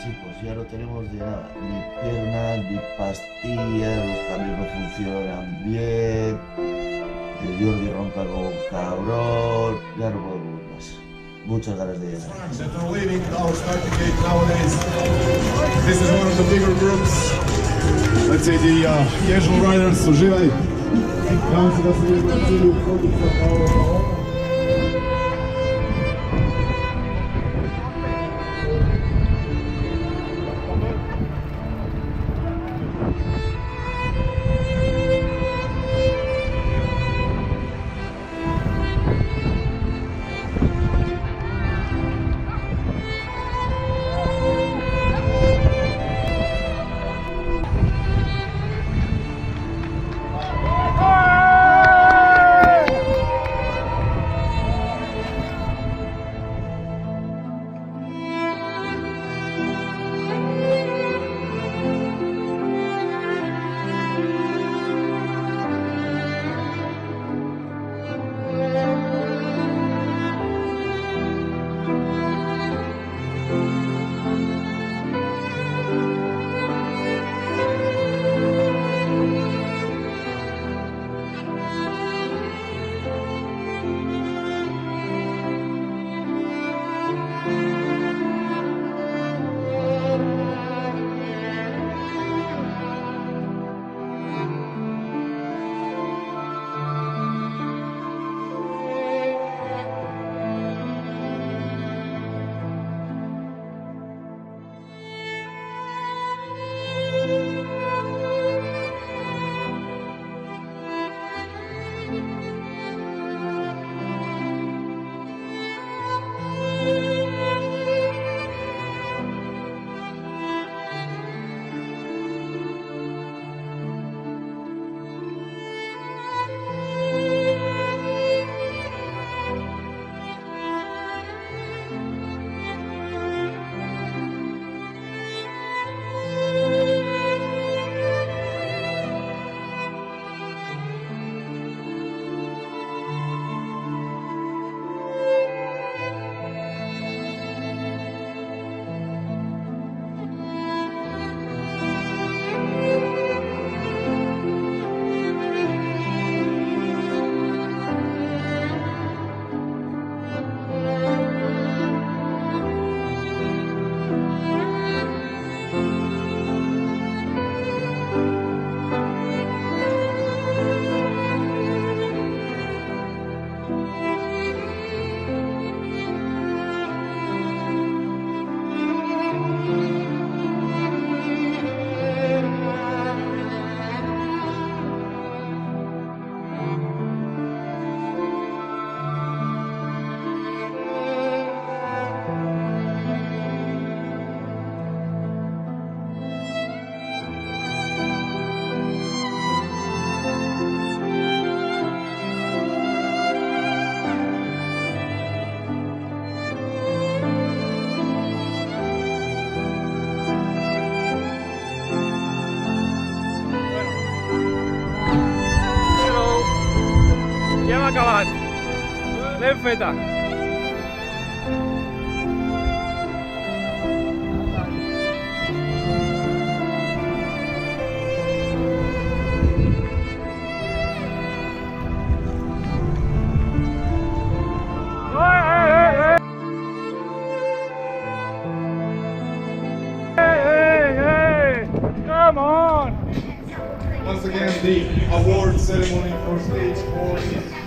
chicos, ya no tenemos de nada, ni piernas, ni pastillas, los cambios no funcionan bien, el Jordi ronca como un cabrón, ya no podemos más. Muchas ganas de llegar. That are leaving our starting gate nowadays. This is one of the bigger groups. Let's say the casual riders. Uživali. Nadam se da se vidimo na cilju produkta kao acabat. L'hem feta. Come on! Once again, the award ceremony for stage 4 is